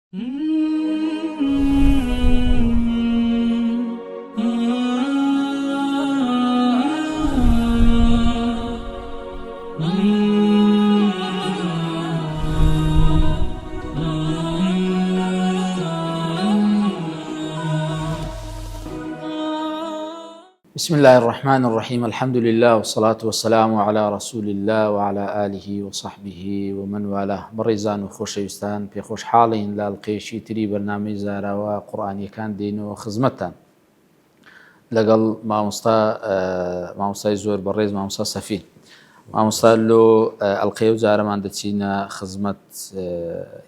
بسم الله الرحمن الرحيم. الحمد لله والصلاة والسلام على رسول الله وعلى آله وصحبه ومن والاه. بەڕێزان و خۆشەویستان، پێخۆش حاڵین لە ئەڵقەیەکی تری بەرنامەی زاراوە قورئانیەکان دێنەوە خزمەتتان لەگەڵ مامۆستای زۆر بەڕێز مامۆستا سەفین. مامۆستا لۆ ئەڵقەیە و جارەمان دەچینە خزمەت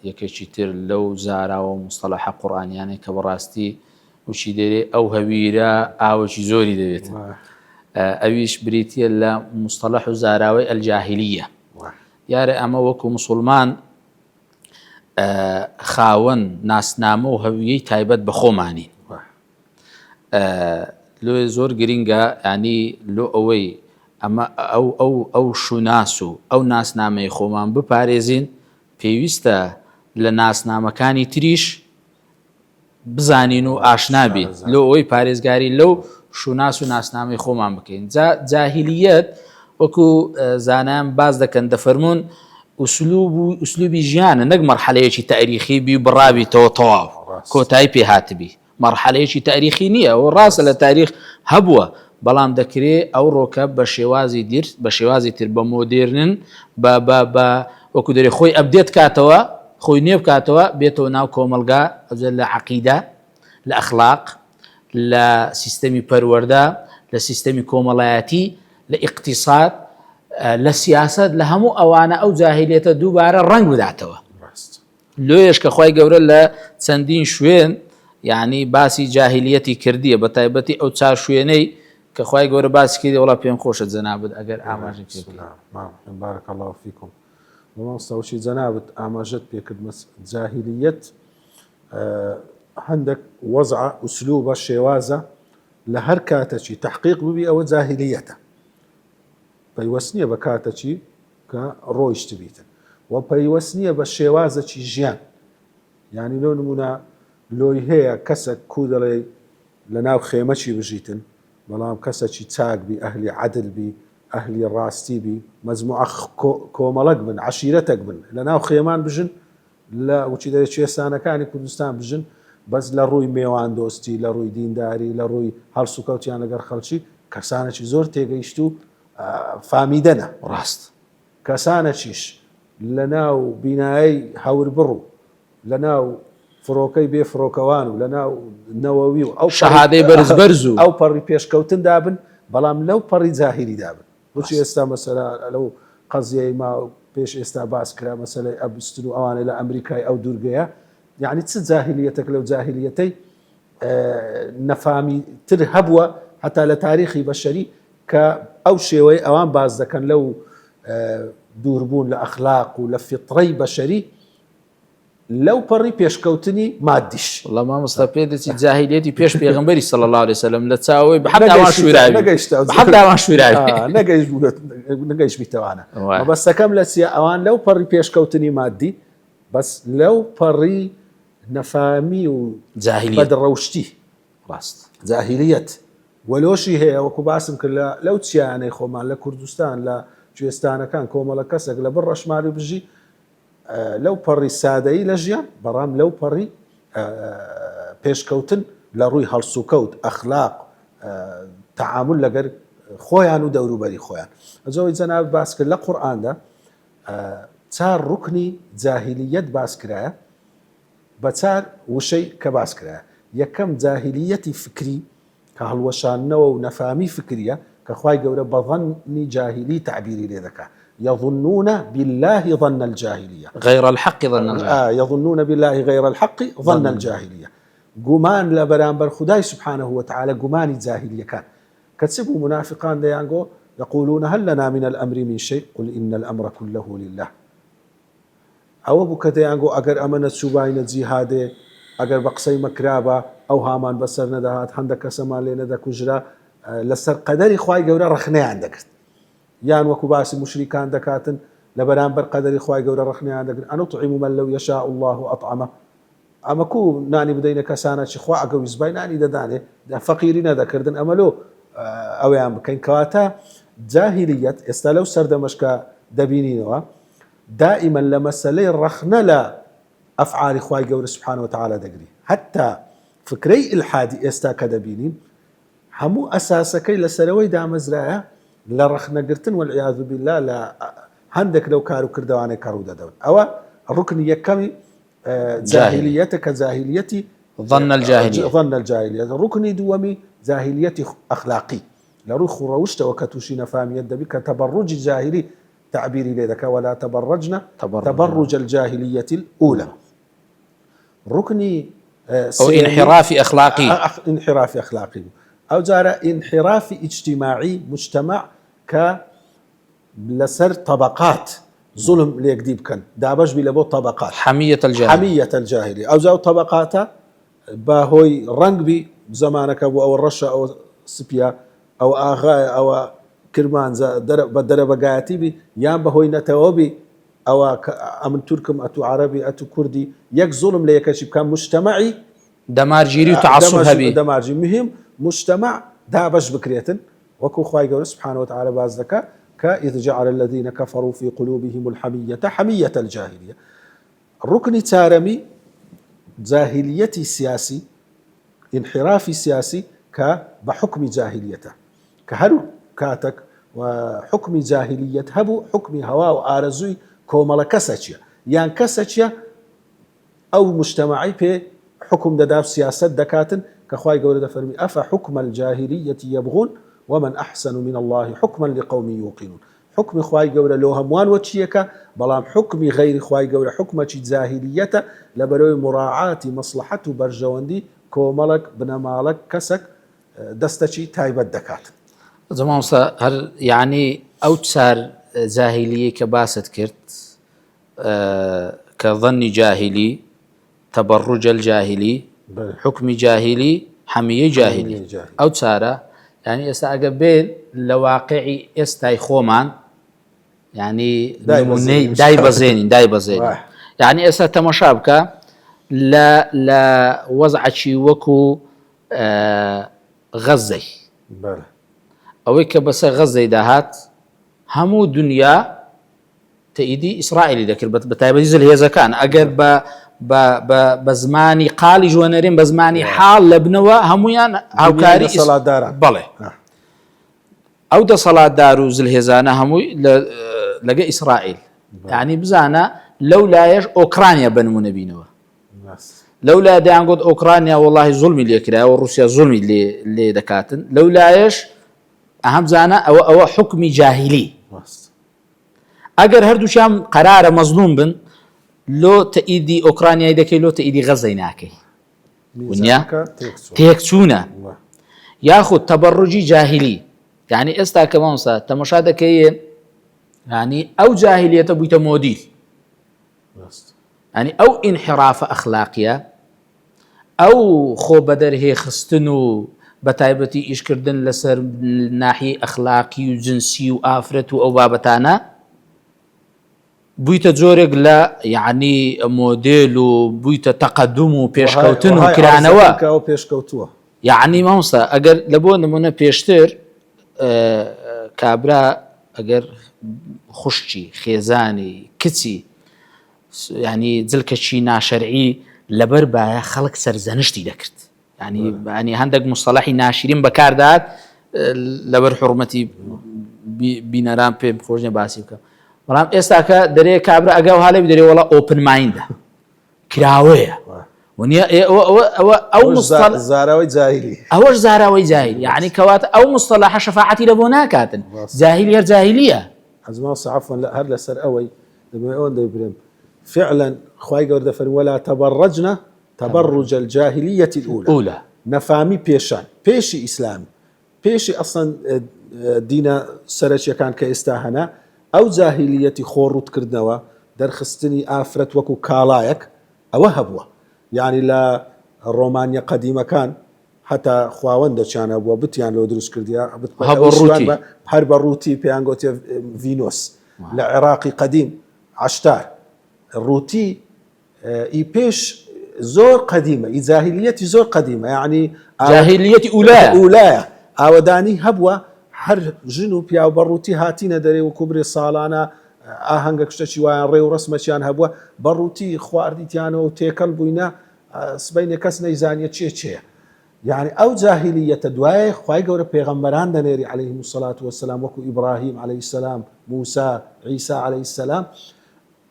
یەکێکی تر لەو زاراوە مستەڵەحە قورئانیانەی کە بەڕاستی وشی دەرێ ئەو هەویرە ئاوەکی زۆری دەوێت. ئەویش بریتیە لە مستەڵەح و زاراوەی ئەلجاهیلیە. یارە ئەمە وەکو موسڵمان خاوەن ناسنامە و هەویەی تایبەت بە خۆمانین. لۆ زۆر گرینگە، ینی لۆ ئەوەی ئەمە ئەو شوناس و ئەو ناسنامەی خۆمان بپارێزین، پێویستە لە ناسنامەکانی تریش بزانین و ئاشنابین لۆ ئەوەی پارێزگاری لەو شوناس و ناسنامەی خۆمان بکەین. جاهیلیەت وەکو زانایان باز دەکەن، دەفەرمونون ئوسلوبی ژیانە، نەک مەرحەلەیەکی تاریخی بی و بڕابیتەوە تەواو کۆتایی پێهاتبی. مەرحەلەیەکی تاریخی نییە و ڕاستە لە تاریخ هەبووە، بەڵام دەکرێت ئەو ڕۆکە بە شێوازی تر بە مۆدێرنن وەکو دەرێ خۆی ئەبدێت کاتەوە، خۆی نوێ بکاتەوە، بێتەوە ناو کۆمەلگا، لە عەقیدە، لە ئەخلاق، لە سیستەمی پەروەردە، لە سیستەمی کۆمەڵایەتی، لە ئیقتیساد، لە سیاسەت، لە هەموو ئەوانە ئەو جاهیلیەتە دووبارە ڕەنگ بداتەوە. لۆیش کە خوای گەورە لە چەندین شوێن یعنی باسی جاهیلیەتی کردیە، بە تایبەتی ئەو چار شوێنەی کە خوای گەورە باسی کردی. وڵا پێم خۆشە جەنابەت ئەگەر ئاماژە پێ بکەیت. بارك الله فيكم. مامۆستاوشی جەنابەت ئاماژەت پێکرد جاهیلیەت هەندێک وەزع ئوسلوبە شێوازە لە هەر کاتەچی تحقیق ببی ئەوە جاهیلیەتە. پەیوەست نییە بە کاتەچی کە ڕۆیشت بیتن و پەیوەست نییە بە شێوازەکی ژیان. یعنی لۆ نمونە لۆی هەیە کەسێک کو دەڵێ لە ناو خێمەچی بژیتن، بەڵام کەسێکی چاک بی، ئەهلی عەدل بی، ئەهلی ڕاستی بی، مەجموعە کۆمەڵک بن، عەشیرەتێک بن، لە ناو خێمان بژن، لە وچی دەرێ کوێستانەکانی کوردستان بژن، بەس لە ڕووی میێوان دۆستی، لە ڕووی دینداری، لە ڕووی هەڵس و کەوتیان لەگەر خەڵکی کەسانێکی زۆر تێگەیشت و فامیدەنە. ڕاست کەسانەکیش لە ناو بینایی هەور بڕ و لە ناو فڕۆکەی بێ فڕۆکەوان و لە ناو نەوەوی و ئەو شەهادەی بەرز و ئەو پەڕی پێشکەوتن دابن، بەڵام لەو پەڕی جاهیلی دابن. بچی ئێستا مەسەلا لەو قەزیەی ما پێش ئێستا باس کرا، مەسەلەی ئەبستن و ئەوانە لە ئەمریکای ئەو دوورگەیە، یعنی چ جاهیلیەتێک لەو جاهیلیەتەی نەفامی تر هەبووە هەتا لە تاریخی بەشەری کە ئەو شێوەی ئەوان باز دەکەن لەو دووربوون لە ئەخلاق و لە فیتڕەی بەشەری لەو پەڕی پێشکەوتنی مادیش. وڵا مامۆستا پێ دەچی جاهیلیەتی پێش پێغەمبەری صلی الله علیه وسلم لە چاوەی بەحەداوان شوێراوی نەگەیشت بیتەوانە. مەبەستەکەم لە چیە؟ ئەوان لەو پەڕی پێشکەوتنی مادی، بەس لەو پەڕی نەفامی و بەدڕەوشتی ڕاست جاهیلیەت وەلۆشی هەیە. وەکو باسم کرد لەو چیانەی خۆمان لە کوردستان لە کوێستانەکان کۆمەڵە کەسێک لە بڕ ڕەشماری بژی لەو پەڕی سادەیی لە ژیان، بەڕام لەو پەڕی پێشکەوتن لە ڕووی هەڵس و کەوت، ئەخلاق، تەعامل لەگەر خۆیان و دەوروبەری خۆیان. ئەجەوەی جەناب باس کرد لە قورئاندا چار ڕوکنی جاهیلیەت باس کرایە بە چار وشەی کە باس کرایە. یەکەم جاهیلیەتی فکری کە هەڵوەشانەوە و نەفامی فکریە کە خوای گەورە بە ظەنی جاهیلی تعبیری لێ دەکات. يظنون بالله ظن الجاهلية غير الحق ظن الجاهلية. يظنون بالله غير الحق ظن الجاهلية. قمان لبرانبر خداي سبحانه وتعالى قماني جاهلية كان كتسبوا منافقان ديانقو يقولون هل لنا من الأمر من شيء قل إن الأمر كله لله. أو بك ديانقو أجر أمانة سباين الجهاد أجر بقصي مكرابة أو هامان بسر ندهات عندك سمان لنا كجرا لسر قدري خواي جورا رخني عندك یان وەکو باسی مشریکان دەکاتن لە بەرامبەر قەدەری خوای گەورە ڕەخنەیان دەگرن. ئەنوطعم من لو يشاء الله أطعمه ئەمەکو نانی بدەینە کەسانە چی خوا ئەگە ویزبای نانی دەدانێ فەقیری نەدەکردن ئەمەلۆ ئەویان بکەین کەواتە جاهلیەت ئێستا لەو سەردەمەشکە دەبینینەوە دائما لە مەسەلەی ڕەخنە لە ئەفعالی خوای گەورە سبحانه وتعالى دەگری حتا فکرەی ئیلحادی ئێستا کە دەبینین هەموو ئەساسەکەی لەسەرەوەی دامەزرایە لە ڕەخنەگرتن والعیاذ بالله لە هەندێک لەو کار و کردوانێک کە ڕوو دەدەون ئەوە ڕوکنی یەکەمی جاهلیەتە کە جاهلیەتی ظن الجاهلیة ڕوکنی دووەمی جاهلیەتی ئەخلاقی لە ڕووی خوڕەوشتەوە کە تووشی نەفامیەت دەبی کە تەبەڕوجی جاهلی تعبيري لذلك ولا تبرجنا تبرج الجاهلية الأولى ركني أو انحراف أخلاقي انحراف أخلاقي أو جار انحراف اجتماعي مجتمع لسر طبقات ظلم ليكديب كان دابش بلبو طبقات حمية الجاهلية أو جاو طبقات باهوي رنگ بي زمانك أو الرشا أو سبيا أو آغاية أو كرمان بدر بقاتي بي يان بهوي نتوبي أو أمن تركم أتو عربي أتو كردي يك ظلم ليكشف كان مجتمعي دمارجيري وتعصب هبي دمارجي مهم مجتمع دابش بكريتن وكو خواي قول سبحانه وتعالى بازدكا كإذ جعل الذين كفروا في قلوبهم الحمية حمية الجاهلية الركن تارمي جاهليتي سياسي انحرافي سياسي كبحكم جاهليته كهلو كاتك وحكم جاهلية هبو حكم هوا وآرزوي كومالا كساتشيا يان كساتشيا أو مجتمعي بي حكم داداف سياسة دكاتن كخواي قولة فرمي أفا حكم الجاهلية يبغون ومن أحسن من الله حكما لقوم يوقنون حكم خواي قولة لو هموان وتشيكا بلام حكم غير خواي قولة حكمة جاهلية لبروي مراعاة مصلحة برجواندي كومالك بنمالك كسك دستشي تايبت دكاتن زمان هل يعني أوتسار جاهلية كباست كرت كظن جاهلي تبرج الجاهلي حكم جاهلي حمية جاهلي أوتسارة يعني استأقبل لواقعي استاي خومان يعني داي بزين يعني استا تمشابكة لا وضع شي وكو غزي ئەوەی کە بەسە غەزەی داهات هەموو دنیا تەئیدی ئیسرائیلی دەکرد بە تایبەتی جلهێزەکان ئەگەر بە زمانی قاڵی ژوەنەرێن بە زمانی حاڵ لە بنەوە هەمویان هاوکاری سەڵاتداران بەڵێ ئەو دەسەڵاتدار و جلهێزانە هەمووی لەگە ئیسرائیل یعنی بزانە لەو لایەش ئۆکرانیا بنمونە بینەوە لەو لای دەیانگوت ئۆکرانیا وەڵاهی زوڵمی لێکرایە و رووسیا زوڵمی لێ دەکاتن لەو لایەش ئەهم زانە ئەوە حکمی جاهلی ئەگەر هەردووشیان قەرارە مەزلوم بن لۆ تەئیدی ئۆکرانیای دەکەی لۆ تەئیدی غەزەی ناکەی ونیا تێکچوونە یاخود تەبەڕوجی جاهلی یعنی ئێستا کە مامۆستا تەماشا دەکەی یعنی ئەو جاهلیەتە بوویتە مۆدیل یعنی ئەو ئینحرافە ئەخلاقیە ئەو خۆ بەدەرهێ خستن و بەتایبەتی ئیشکردن لەسەر ناحیەی ئەخلاقی و جنسی و ئافرەت و ئەو بابەتانە بوویتە جۆرێک لە یعنی مۆدێل و بوویتە تەقەدوم و پێشکەوتن و کرانەوە یعنی مامۆستا ئەگەر لە بۆ نمونە پێشتر کابرا ئەگەر خوشتی خێزانی کچی یعنی جلکەچی ناشەرعی لەبەر بایە خەڵک سەرزەنشتی دەکرد يعني هەندێک مصطلحی ناشرین بەکاردات لەبەر حرمەتی بینەران پێم خۆش نییە باسی بکەم بەڵام ئێستا کە دەرێ کابرا ئەگەڵ هەڵێ بدەرێ وەڵا ئۆپن مایندە کراوەیە ئەو زاراوەی جاهلی ئەوەش زاراوەی جاهلی یعنی کەواتە ئەو مصطلحە شەفاعەتی لە بۆ ناکاتن جاهلی هەر جاهلیە حەزماوە عەفوەن هەر لەسەر ئەوەی دەبێ ئەوەن دەیبرێم فعلا خوای گەورە دەفەرمێ ولا تبرجنا تبرج الجاهلية الأولى نفامي بيشان بيشي إسلامي بيشي أصلا دينا سرشيا كان كإستاهنا أو جاهلية خورت كردنوا درخستني آفرت وكو كالايك أو هبوة يعني لا رومانيا قديمة كان حتى خواوند كان أبوه بتيان لو دروس كرديا حرب الروتي بيانغوتي فينوس العراقي قديم عشتار الروتي إي بيش زۆر قديمة جاهلیەتی زۆر قديمة يعني جاهلیەتی ئولایە ئاوەدانی هەبووە هەر ژن و پیا و بەڕووتی هاتینە دەرێ و کوبرێ ساڵانە ئاهەنگە کشتەی وایان ڕێ و ڕسمەچیان هەبووە بەڕووتی خواردیتیانەوە و تێکەڵ بووینە سبەینێ کەس نەیزانیە چێە يعني ئەو جاهلیەتە دوایە خوای گەورە پێغەمبەران دەنێری عليهم الصلاة والسلام وەکو ئیبراهیم عليه السلام موسى عيسى عليه السلام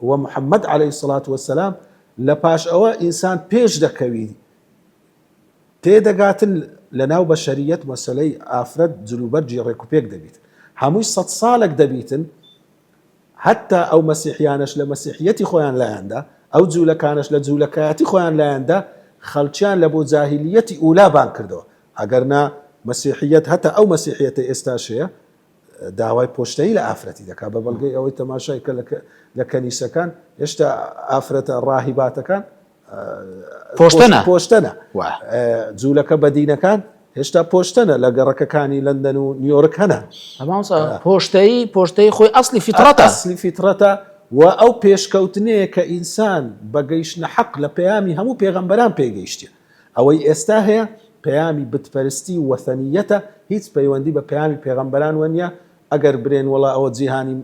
ومحمد عليه الصلاة والسلام لپاش ئەوە ئینسان پێش دەکەوی تێدەگاتن لەناو بەشەریەت مەسەلەی ئافرەت جلوبەرجی ڕێکوپێک دەبیت هەمووی 100 ساڵێک دەبیتن حتى ئەو مەسیحیانش لە مەسیحیەتی خۆیان لایەندا ئەو جوولەکانش لە جوولەکایەتی خۆیان لایەندا خەڵکیان لە بۆ جاهلیەتی ئولا بان کردەوە ئەگەرنا مەسیحیەت هەتا ئەو مەسیحیەتە ئێستاشەیە داوای پۆشتایی لە ئافرەتی دەکا بە بەڵگەی ئەوەی تەماشای کە لە کەنیسەکان هێشتا ئافرەتە ڕاهیباتەکان پۆشتەنە جوولەکە بەدینەکان هێشتا پۆشتەنە لە گەڕەکەکانی لەندەن و نیویۆرک هەنە پۆشتەی خۆی ئەسلی فیترەتە و ئەو پێشکەوتنەیە کە ئینسان بەگەیشتنە حەق لە پەیامی هەموو پێغەمبەران پێگەیشتە ئەوەی ئێستا هەیە پەیامی بتپەرستی و وەثەنیەتە هیچ پەیوەندی بە پەیامی پێغەمبەران وەنیە ئەگەر برێن وڵا ئەوە جیهانی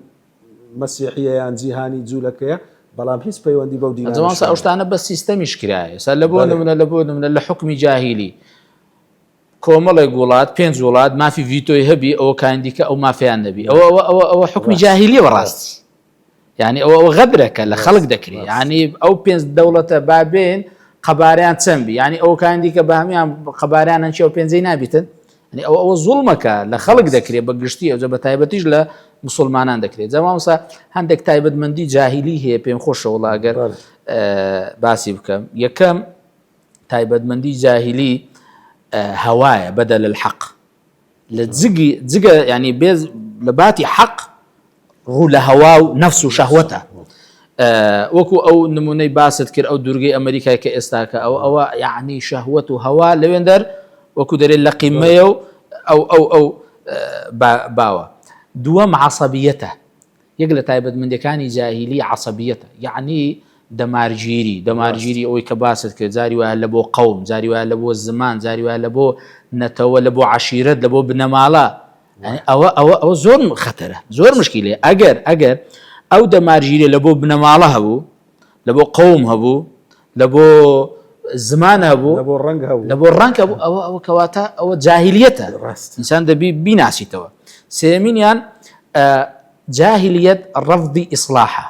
مەسیحیە یان جیهانی جوولەکەیە بەڵام هیچ پەیوەندی بەو دینە ئەو شتانە بە سیستەمیش کرایە سەر لە بۆ نمونە لە حکمی جاهیلی کۆمەڵێک وڵات 5 وڵات مافی ڤیتۆی هەبی ئەوە کاندیکە ئەو مافیان نەبی ئەوە حکمی جاهیلی بەڕاستی يعني ئەو غەبرەکە لە خەڵک دەکری يعني ئەو 5 دەوڵەتە بابێن قەباریان چەند بی يعني ئەو کاندیکە بە هەمیان قەباریان ئەو 5 نابیتن يعني ئەوە زوڵمەکە لە خەڵک دەکرێت بە گشتی ئەو بە تایبەتیش لە مسلمانان دەکرێت جەمامسا هەندێک تایبەتمەندی جاهیلی هەیە پێم خۆشە وڵا ئەگەر باسی بکەم یەکەم تایبەتمەندی جاهیلی هەوایە بەدەل الحەق لە جگە يعني بێز لە باتی حەق ڕوو لە هەوا و نەفس و شەهوەتە وەکو ئەو نمونەی باست کرد ئەو دوورگەی ئەمریکای کە ئێستاکە ئەوە یعنی شەهوەت و هەوا لەوێن دەر وەکو دەرێت لە قیمەیە و ئەو باوە دووەم عەسەبیەتە یەک لە تایبەتمەندیەکانی جاهیلی عەسەبیەتە یعنی دەمارگیری ئەوەی کە باست کرد جاری وایە لە بۆ قەوم جاری وایە لە بۆ زمان جاری وایە لە بۆ نەتەوە لە بۆ عەشیرەت لە بۆ بنەماڵە ئەوە زۆر خەتەرە زۆر مشکلێ ئەگەر ئەو دەمارگیری لە بۆ بنەماڵە هەبوو لە بۆ قەوم هەبوو لە بۆ زمان هەبوو لە بۆ ڕەنگ هەبوو ئەوە کەواتە ئەوە جاهیلیەتە ئینسان دەبی بیناسیتەوە سێمینیان جاهلیەت ڕەفضی ئیسلاحە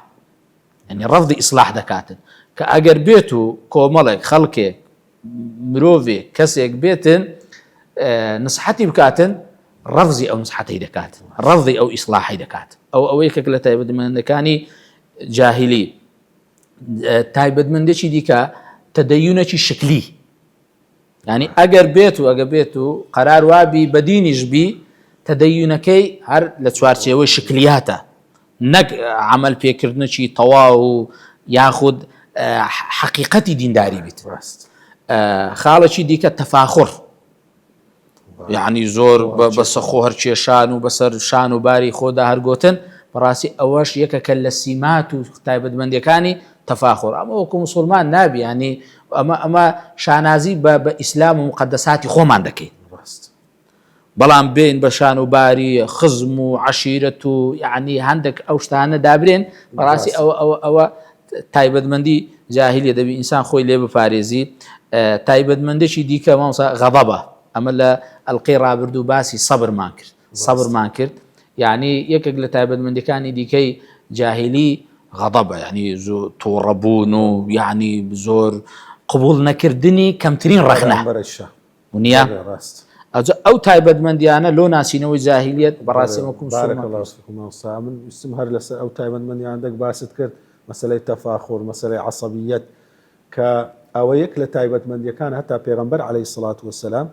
يعني ڕەفضی ئیسلاح دەکاتن کە ئەگەر بێت و کۆمەڵێک خەڵکێک مرۆڤێک کەسێک بێتن نسحەتی بکاتن ڕەفزی ئەو نسحەتەی دەکات ڕەفضی ئەو ئیسلاحی دەکات ئەو یەکێک لە تایبەتمەندەکانی جاهیلی تایبەتمەندێکی دیکە تەدەیونێکی شکلی يعني ئەگەر بێت و قەرار وابی بەدینیش بی تەدەیونەکەی هەر لە چوارچێوەی شکلیاتە نەک عمل پێکردنەکی تەواو و یاخود حقیقەتی دینداری بیت خاڵێکی دیکە تەفاخر يعني زۆر بەسە خۆ هەرکێشان و بەسەر شان و باری خۆدا هەرگۆتن بەڕاستی ئەوەش یەکەکە لە سیمات و تایبەتمەندیەکانی تەفاخر ئەمە وەکو مسلمان نابی ینی ئەمە شانازی بە ئیسلام و مقدساتی خۆمان دەکەین بەڵام بین بە شان و باری خزم و عەشیرەت و یعنی هەندێک ئەو شتانە دابرێن بەڕاستی ئەوە تایبەتمەندی جاهیلیە دەبی ئینسان خۆی لێ بپارێزی تایبەتمەندێکی دیکە مامۆستا غەضەبە ئەمە لە ئەڵقەی ڕابردوو باسی سەبرمان کرد یعنی یەکێک لە تایبەتمەندیەکانی دیکەی جاهیلی غەضەبە یعنی زۆر تووڕەبوون و یعنی زۆر قبول نەکردنی کەمترین ڕەخنە ونیە ئەو تایبەتمەندیانە لۆ ناسینەوەی جاهیلیەت بەڕاستی وەکو من ویستم هەر لەسەر ئەو تایبەتمەندیانەک باست کرد مەسەلەی تەفاخر مەسەلەی عەسەبیەت کە ئەوە یەک لە تایبەتمەندیەکان هەتا پێغەمبەر عەلەیهی السەڵات وەسەلام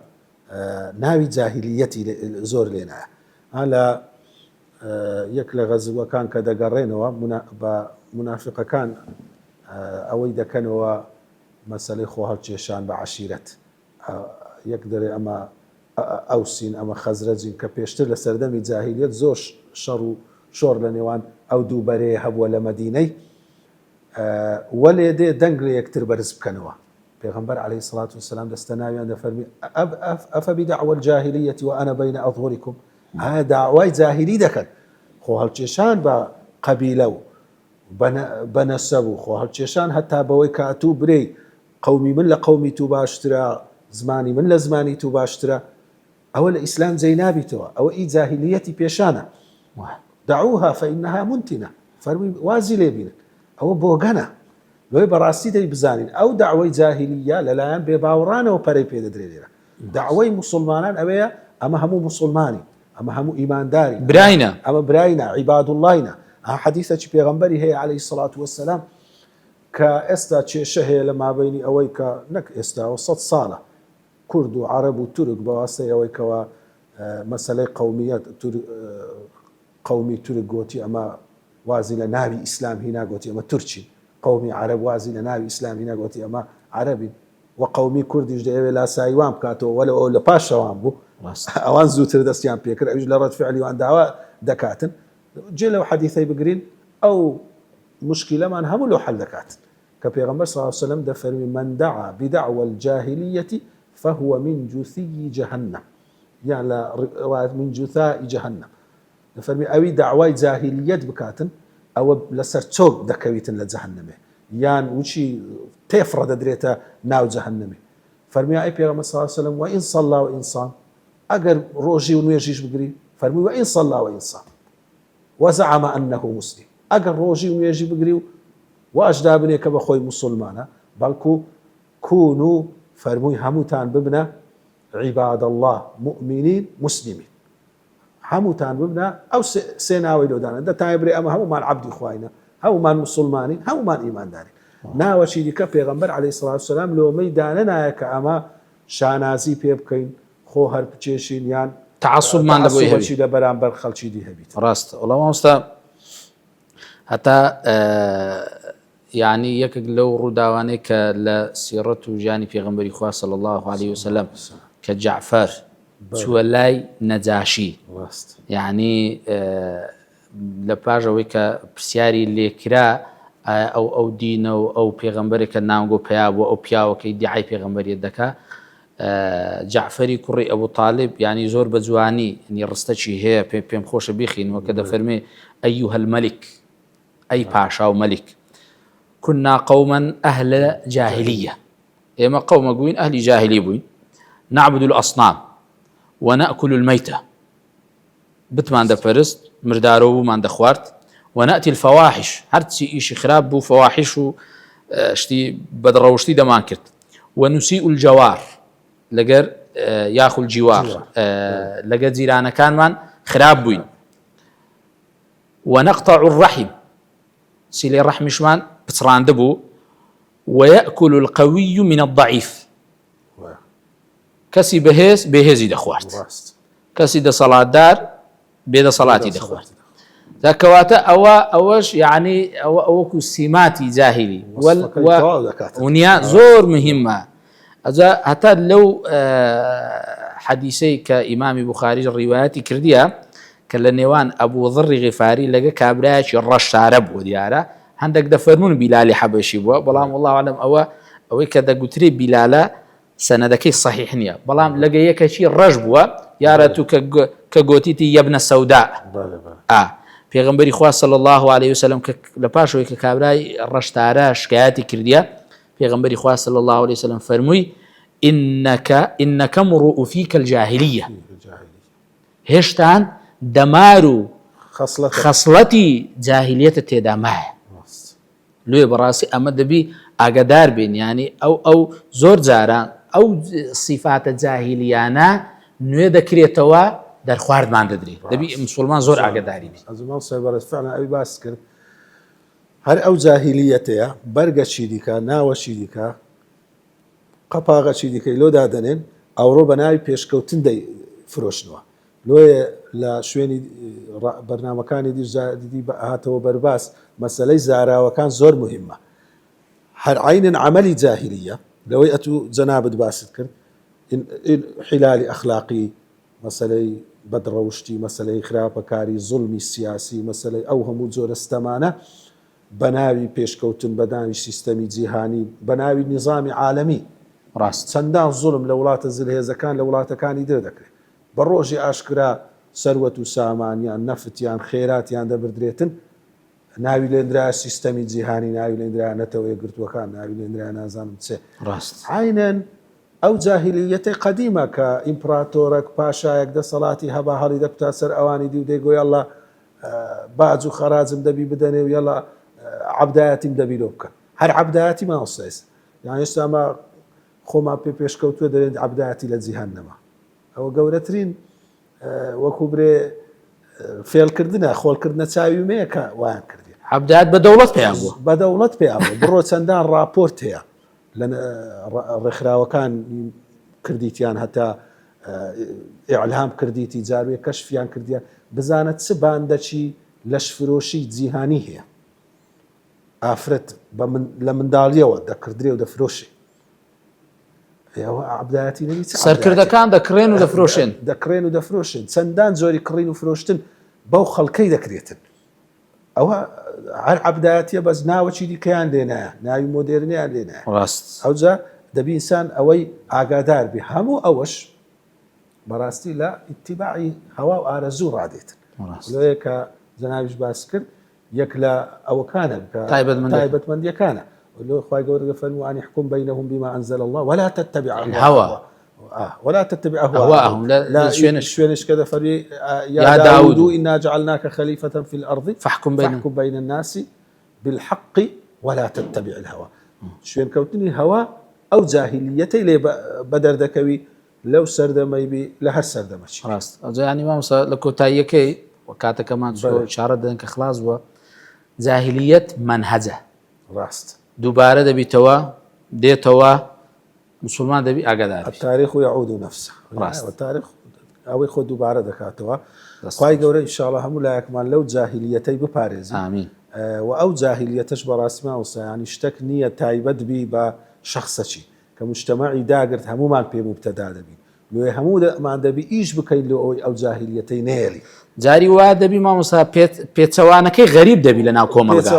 ناوی جاهیلیەتی زۆر لێنایە هەلا یەک لە غەزوەکان کە دەگەڕێنەوە بە منافقەکان ئەوەی دەکەنەوە مەسەلەی خۆ هەڵکێشان بە عەشیرەت یەک دەرێ ئەمە ئەوسین ئەمە خەزرەجین کە پێشتر لە سەردەمی جاهیلیەت زۆر شەڕ و شۆڕ لە نێوان ئەو دوو بەرەیە هەبووە لە مەدینەی وەلێ دێ دەنگ لە یەکتر بەرز بکەنەوە پیغمبر عليه الصلاة والسلام دەستەناویان دەفەرمی ئەفەبدعوە الجاهلیة وأنا بين أظهركم ها داوای جاهلی دەکەن خۆ هەڵکێشان بە قەبیلە و بەنەسەب و خۆ هەڵکێشان هەتا بەوەی کاتوو برەی قومی من لە قومی تو باشترە زمانی من لە زمانی تو باشترە ئەوە لە ئیسلام جێی نابیتەوە ئەوە ئی جاهلیەتی پێشانە دعوها فإنها منتنة فەرمی وازی لێبینن ئەوە بۆگەنە لۆی بەڕاستی دەی بزانین ئەو داوای جاهلیە لەلایەن بێباوەڕانەوە پەرەی پێدەدرێت لێرە داوای مسلمانان ئەوەیە ئەمە هەموو مسلمانی ئەمە هەموو ئیمانداری براینە ئەمە براینە عیباد اللهینە حەدیثێکی پێغەمبەری هەیە عەلەیهی الصلاة والسلام کە ئێستا کێشە هەیە لە مابەینی ئەوەی کە نەک ئێستاوە 100 ساڵە کورد و عەرەب و تورک بەواسطەی ئەوەی کەوە مەسەلەی قەومیەت قومی تورک گوتی ئەمە وازی لە ناوی ئیسلام هینا گوتی ئەمە تورکی قومی عەرەب وازی لە ناوی ئیسلام هینا گوتی ئەمە عەرەبین و قومی کوردیش دەیەوێت لاساییوان بکاتەوە وەلە ئەو لە پاشەوان بوو ئەوان زووتر دەستیان پێکرد ئەویش لە ڕەت فعلیوان داوا دەکاتن جێ لەو حەدیثەی بگرین ئەو مشکلەمان هەموو لەو حەل دەکاتن کە پێغەمبەر صلی الله عليه وسلم دەفەرمی من دعا بدعوى الجاهلیة فهو من جثي جهنم يعني من جثاء جهنم دەفەرمی ئەوی داوای جاهلیەت بکاتن ئەوە لەسەر چۆک دەکەویتن لە جەهەنەمێ یان وچی تێفڕە دەدرێتە ناو جەهەنەمێ فەرمی ئەی پێغەمبەر صلی الله عليه وسلم وإن صلى وإن صام ئەگەر ڕۆژی و نوێژیش بگری فەرمی وإن صلى وإن صام وزعم أنه مسلم ئەگەر ڕۆژی و نوێژی بگری و واشدا بنێ کە بە خۆی مسلمانە بەڵکو کون و فەرمووی هەمووتان ببنە عیباد الله مؤمنین مسلمین هەمووتان ببنە ئەو سێ ناوەی لۆدانە دەتانێ برێ ئەمە هەمومان عەبدی خوایە هەمومان مسلمانین هەمومان ئیماندارین ناوەشی دیکە پێغەمبەر عەلەیهی الصلاة والسلام لۆمەی دانە نایە کە ئەمە شانازی پێ بکەین خۆ هەر بچێشین یان تعصبمان لەبۆی هەبی لە بەرامبەر خەڵکی دی هەبیت ڕاستە وەڵام مامۆستا هەتا یعنی یەکێک لەو ڕووداوانەی کە لە سیرەت و ژیانی پێغەمبەری خوا صلی الله عليه وسلم کە جعفەر چووە لای نەجاشی یعنی لە پاژەوەی کە پرسیاری لێکرا ئەو دینە و ئەو پێغەمبەرێکە نامگۆ پیا بووە ئەو پیاوەکەی دیعای پێغەمبەریەت دەکا جعفەری کوڕی ئەبوو طالب یعنی زۆر بە جوانی نی ڕستەچی هەیە پێم خۆشە بیخینەوە کە دەفەرمێ ئەیوهە المەلیک ئەی پاشا و مەلیک كنا قوما أهل جاهلية إما قوم قوين أهل جاهلية بوين نعبد الأصنام ونأكل الميتة بتمان دا فرست مردارو من دا خوارت ونأتي الفواحش هرتسي إيش خراب بو فواحش شتي بدروشتي دمان كرت ونسيء الجوار لقر ياخو الجوار لقر زيرانا كان من خراب بوين ونقطع الرحم سيلي الرحم شمان بتران دبو ويأكل القوي من الضعيف كسي بهزي دخوارت كسي دا صلاة دار بيدا صلاتي دخوارت ذاكواتا أوش يعني أوكو سماتي جاهلي ونيا زور مهمة حتى لو حديثي كإمام بخاري الروايات كرديا كالنيوان أبو ذر غفاري لقى كابراش الرش عرب وديارة عندك دفرمون بلال حبشي بوا بلام والله أعلم أو كذا قتري بلال سندكي صحيح نيا بلام لقى كشي الرجبوا يارتو كجوتيتي يا ابن السوداء پیغمبری خوا صلی الله علیه وسلم لپاشوی که کابرای رشتاره شکایتی کردیا پیغمبری خوا صلی الله علیه وسلم فرموی انك مرؤ فيك الجاهلیه هشتان دمارو خصلتي جاهلیت تدامه لوی براسی اما دبی آگادار بین یعنی او زور جاران او صفات جاهلیانه نوی دکریتوا در خواردمان دەدرێت دەبی مسلمان زۆر ئاگاداری بێت ئەزمان سەیبەرەت فعلا ئەوی باس کرد هەر ئەو جاهلیەتەیە بەرگەچی دیکە ناوەشی دیکە قەپاغەچی دیکەی لۆ دادەنێن ئەوڕۆ بە ناوی پێشکەوتن دەی فرۆشنەوە لۆیە لە شوێنی بەرنامەکانی دیدی هاتەوە بەرباس مەسەلەی زاراوەکان زۆر مهمە هەر عینن عەمەلی جاهلیە لەوەی ئەتوو جەنابەت باست کرد حیلالی ئەخلاقی مەسەلەی بەدڕەوشتی مەسەلەی خراپەکاری زوڵمی سیاسی مەسەلەی ئەو هەموو جۆرەستەمانە بە ناوی پێشکەوتن بە ناوی سیستەمی جیهانی بە ناوی نیزامی عالەمی ڕاست چەندان زوڵم لە وڵاتە زلهێزەکان لە وڵاتەکانی دەکرێت بە ڕۆژی ئاشکرا سەروەت و سامانیان نەفتیان خێراتیان دەبدرێتن ناوی لێنرا سیستەمی جیهانی ناوی لێنرا نەتەوە یەکگرتووەکان ناوی لێنرا نازانم چێ ڕاست عینەن ئەو جاهلیەتی قەدیمە کە ئیمپراتۆرەك پاشایەک دەسەڵاتی هەبا هەڵی دەکوتا سەر ئەوانی دی و دەیگۆی ئەڵڵا باج و خەراجم دەبی بدەنێ و یەڵا عەبدایەتیم دەبی لۆ بکە هەر عەبدایەتی ماوەستا یان ئێستا ئەمە خۆمان پێ پێشکەوتووە دەڵێن عەبدایەتی لە جیهان نەما ئەوە گەورەترین وەکو برێ فێڵکردنە خۆڵکردنە چاوی مەیە کە وایان کردی عەبدایەت بە دەوڵەت پێیان بووە بە دەوڵەت پێیان بوو بڕۆ چەندان راپۆرت هەیە لە ڕێکخراوەکان کردیتیان هەتا ئیعلام کردیتی جاروێ کەشفیان کردیان بزانە چ باندەچی لەشفرۆشی جیهانی هەیە ئافرەت لە منداڵیەوە دەکردرێ و دەفرۆشی ئێوە عەبدایەتی نەبی سەرکردەکان دەکڕێن و دەفرۆشێن دەکڕێن و دەفرۆشن چەندان زۆری کڕین و فرۆشتن بەو خەڵکەی دەکرێتن ئەوە هەر عەبدایەتیە بەس ناوەچی دیکەیان لێنایە ناوی مۆدێرنیان لێنایە ڕاست ئەوجا دەبی ئینسان ئەوەی ئاگادار بێ هەموو ئەوەش بەڕاستی لە ئیتیباعی هەوا و ئارەزوو ڕادێتن لۆیە کە جەنابیش باس کرد یەک لە ئەوەکانە تایبەتمەندیەکانە ولو خواهي قول فلموا أن يحكم بينهم بما أنزل الله ولا تتبع الهوى ولا تتبع أهواءهم لا شوينش كذا فري يا داود إنا جعلناك خليفة في الأرض فاحكم بين الناس بالحق ولا تتبع الهوى شوين كوتني هوا أو جاهليتي لي بدر دكوي لو سردم يبي لها سردم راست يعني ما مسا لكوتايكي وكاتا كمان شو شارد دنك خلاص و جاهلية منهجه راست دووبارە دەبیتەوە دێتەوە مسلمان دەبی ئاگادار التاريخ يعود نفسه والتاريخ ئەوەی خۆ دووبارە دەکاتەوە خوای گەورە ئینشاءڵڵا هەموو لایەکمان لەو جاهلیەتەی بپارێزین ئامین و ئەو جاهلیەتەش بەڕاستی ماوەستا ینی شتێک نییە تایبەت بی بە شەخسەچی کە مجتەمەعی داگرت هەمومان پێ مبتەدا دەبین لێ هەموو دەمان دەبی ئیش بکەین لە ئەوەی ئەو جاهلیەتەی نێڵی جاری وا دەبی مامۆستا پێچەوانەکەی غەریب دەبی لە ناو کۆمەڵگا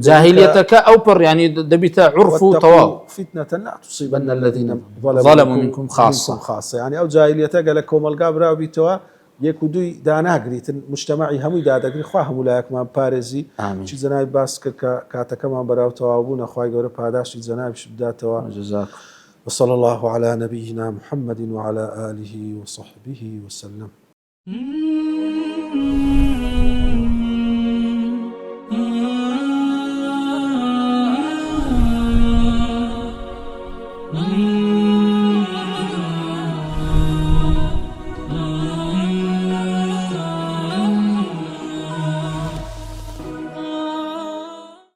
جاهلیەتەکە ئەو پڕ ینی دەبیتە عورف و تەواو فتنة لا تصيبن الذين ظلموا منكم خاصة يعني ئەو جاهلیەتە گە لە کۆمەلگا براو بیتەوە یەک و دوی داناگریتن مجتەمەعی هەمووی دادەگری خوا هەموو لایەکمان پارێزی چی جەنابی باس کرد کە کاتەکەمان بەراو تەواو بوو نەخوای گەورە پاداشی جەنابیش بداتەوە وصلى الله على نبينا محمد وعلى آله وصحبه وسلم